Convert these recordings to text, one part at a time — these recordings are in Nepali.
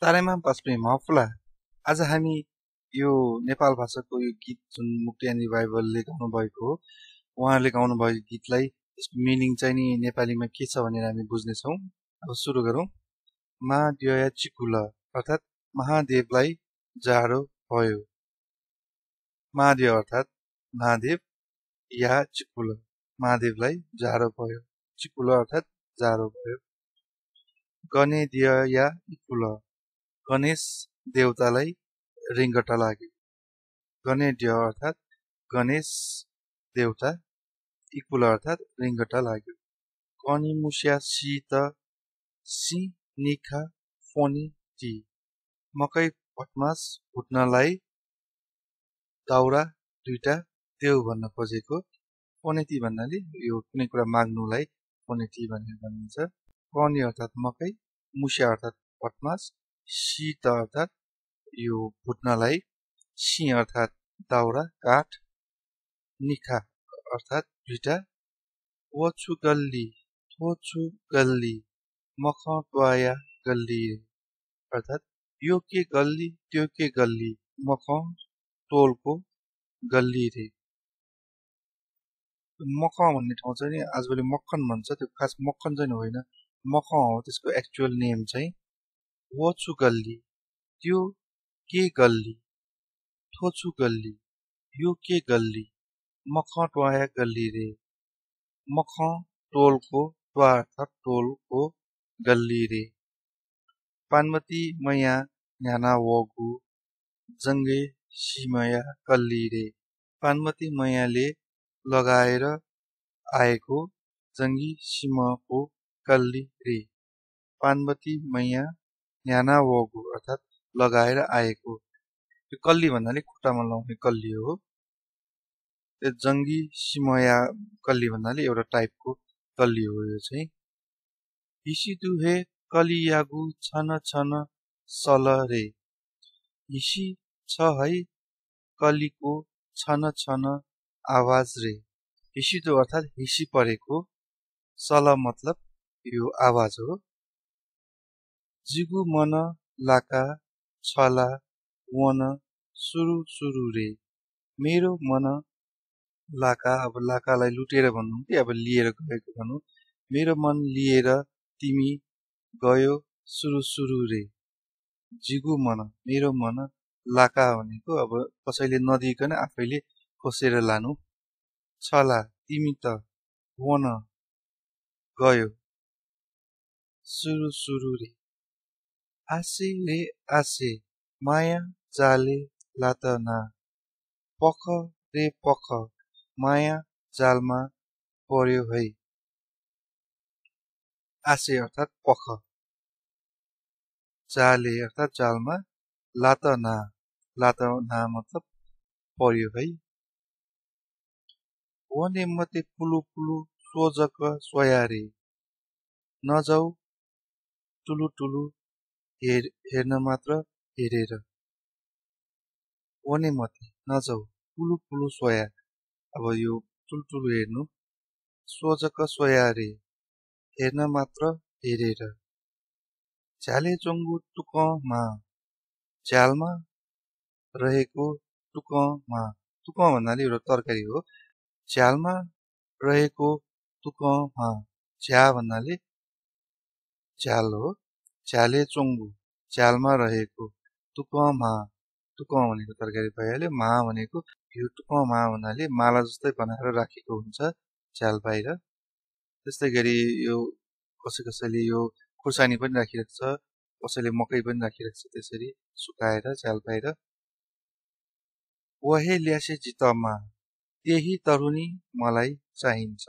तारेमा बस्ने महफुला। आज हामी यो नेपाल भाषाको यो गीत जुन मुक्ति एन्ड रिभाइभलले गाउनु भएको हो, उहाँहरूले गाउनु भएको गीतलाई यसको मिनिङ चाहिँ नि नेपालीमा के छ भनेर हामी बुझ्नेछौँ। अब सुरु गरौँ। महाद्वय चिकुल अर्थात् महादेवलाई जाडो भयो। महादेव अर्थात् महादेव या चिकुल, महादेवलाई जाडो भयो। चिकुल अर्थात् जाडो भयो। गणेद्य या इकुल, गणेश देवतालाई रिङ्गटा लाग्यो। गणेद्य अर्थात् गणेश देवता, इकुल अर्थात् रिङ्गटा लाग्यो। कनिमुस्या शीत सी निखा फोनी टी, मकै भटमास भुट्नलाई दाउरा दुईटा देऊ भन्न खोजेको। फोनेटी भन्नाले यो कुनै कुरा माग्नुलाई फोनेटी भनेर भनिन्छ। कनि अर्थात् मकै, मुस्या अर्थात् भटमास, शीत अर्थात् यो भुट्नलाई, सी अर्थात् दाउरा काठ, निखा अर्थात् दुईटा, वछु गल्ली थोछु गल्ली मख ट्वाया गल्ली अर्थात् यो के गल्ली त्यो के गल्ली मख टोलको गल्ली रे। मख भन्ने ठाउँ चाहिँ नि आजभोलि मक्खन भन्छ, त्यो खास मक्खन चाहिँ होइन, मख हो त्यसको एक्चुअल नेम चाहिँ। वछु गल्ली त्यो के गल्ली, थोछु गल्ली यो के गल्ली, मख ट्वाया गल्ली रे, मख टोलको, ट्वा अर्थात् टोलको गल्ली रे। पार्वती मैया न्याना वगु जङ्गे सिमया कल्ली रे, पार्वती मैयाले लगाएर आएको जङ्गी सिमको कल्ली रे। पार्वती मैया न्याना वगु अर्थात् लगाएर आएको, यो कल्ली भन्नाले खुट्टामा लाउने कल्ली हो। त्यो जङ्गी सिमया कल्ली भन्नाले एउटा टाइपको कल्ली हो यो चाहिँ। हिसी दुहे कलियागु छन छन सल रे, हिसी छ है कलीको छन छन आवाज रे। हिसिदो अर्थात् हिसी परेको, सल मतलब यो आवाज हो। जिगु मन लाका छला वन सुरु सुरु रे, मेरो मन लाका, अब लाकालाई लुटेर भनौँ कि अब लिएर गएको भनौँ, मेरो मन लिएर तिमी गयो सुरु सुरु रे। जिगु मन मेरो मन, लाका भनेको अब कसैले नदिकन आफैले खोसेर लानु। छला तिमी त, वन गयो, सुरु सुरु रे। आसे रे आसे माया जाले लातना, पख रे पख माया जालमा पर्यो है। आसे अर्थात् पख, जाले अर्थात् जालमा, लातना, लातना मतलब पर्यो है। वने मते पुलु पुलु सोजक सोयारे, नजाऊ टुलु टुलु हेर्न मात्र हेरेर। वने मते नजाऊ पुलु पुलु सोया, अब यो टुलटुलु हेर्नु, सोजक सोयारे हेर्न मात्र हेरेर। झ्याले चोङ्गु टुकमा, झ्यालमा रहेको टुकमा, टुक भन्नाले एउटा तरकारी हो। झ्यालमा रहेको टुकमा, झ्या भन्नाले झ्याल हो। झ्याले चोङ्गु झ्यालमा रहेको, टुकमा, टुक भनेको तरकारी भइहाल्यो, मा भनेको यो टुकमा भन्नाले माला जस्तै बनाएर राखेको हुन्छ झ्याल बाहिर। त्यस्तै गरी यो कसैले यो खुर्सानी पनि राखिरहेको छ, कसैले मकै पनि राखिरहेको छ त्यसरी सुकाएर झ्याल बाहिर। वहे ल्यासे जितमा, त्यही तरुनी मलाई चाहिन्छ।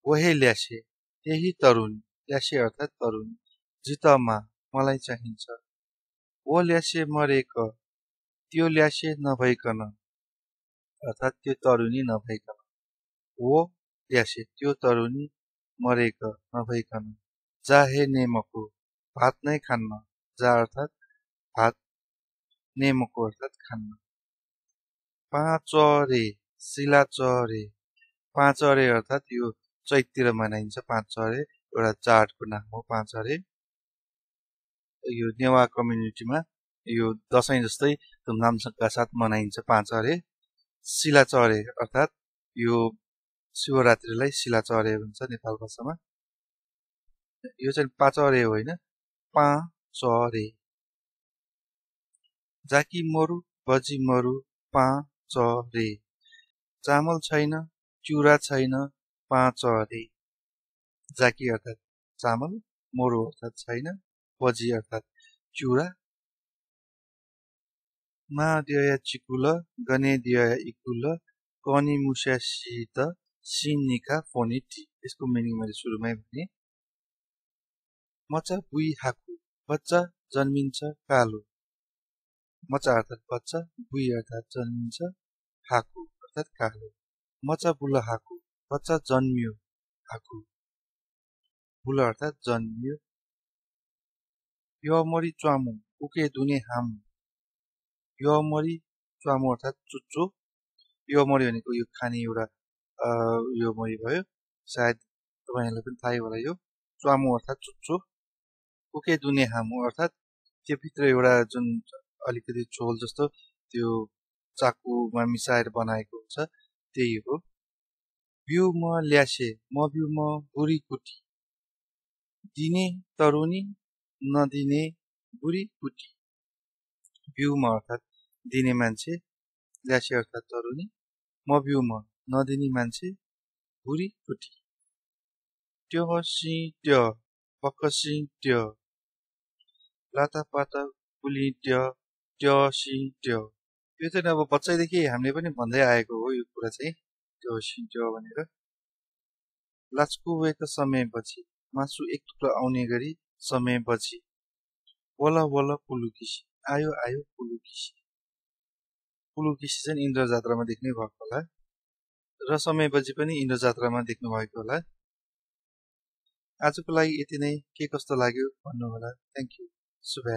वहे ल्यासे त्यही तरुनी, ल्यासे अर्थात् तरुनी, जितमा मलाई चाहिन्छ। वो ल्यासे मरेक, त्यो ल्यासे नभइकन अर्थात् त्यो तरुनी नभइकन। वो ल्यासे त्यो तरुनी मरेक नभइकन। जा हे नेमको भात नै खान्न, जा अर्थात् भात, नेमको अर्थात् खान्न। पाँचरे सिलाचरे, पाँचरे अर्थात् यो चैततिर मनाइन्छ पाँचरे, एउटा चाडको नाम हो पाँचरे। यो नेवा कम्युनिटीमा यो दशैं जस्तै धुमधामका साथ मनाइन्छ 5 अरे। शिला चढे अर्थात् यो शिवरात्रिलाई शिला चढे भन्छ नेपाल भाषामा। यो चाहिँ 5 अरे होइन, 5 चढे। जाकी मरु बजी मरु 5 चढे। चामल छैन, चुरा छैन, 5 चढे। जाकी अर्थात् चामल, मरु अर्थात् छैन, बजी अर्थात् चुरा। मा दिया चिकुल, गने दिया इकुल, कनी मुस्या शीत, सिनिका फोनिटी। यसको मिनिङ मैले सुरुमै भने। मचा बुई हाकु, बच्चा जन्मिन्छ कालो। मचा अर्थात् बच्चा, बुई अर्थात् जन्मिन्छ, हाकु अर्थात् कालो। मचा बुल हाकु, बच्चा जन्मियो हाकु। बुल अर्थात् जन्मियो। यो मरी च्वामु, उके दुने हामु। यो मरी च्वामु अर्थात् चुच्चो। यो मरी भनेको यो खाने एउटा यो मरी भयो। सायद तपाईहरुलाई पनि थाहै होला यो। च्वामु अर्थात् चुच्चो। उके दुने हामु अर्थात् त्यो भित्र एउटा जुन अलिकति झोल जस्तो त्यो चाकुमा मिसाएर बनाएको हुन्छ त्यही हो। बिउ म ल्यासे, म बिउ म बुरी कुटी। दिने तरुनी, नदिने बुरी कुटी। बिउ म अर्थात् दिने मान्छे, ल्यासे अर्थात् तरुनी, म बिउ म नदिने मान्छे, बुरी कुटी। त्यो हसी त्यो, पक्कसी त्यो। लाता पाता पुली त्यो सी त्यो। यो चाहिँ अब बच्चैदेखि हामीले पनि भन्दै आएको हो यो कुरा चाहिँ, त्यो सी त्यो भनेर। लाचकु वेक समयपछि, मासु एक टुक्रा आउने गरी समयपछि। वला वला पुलुकिसी, आयो आयो पुलुकिसी। पुलुकिसी चाहिँ इन्द्र जात्रामा देख्नै भएको होला र समयपछि पनि इन्द्र जात्रामा देख्नु भएको होला। आजको लागि यति नै। के कस्तो लाग्यो भन्नु होला। Thank you. शुभ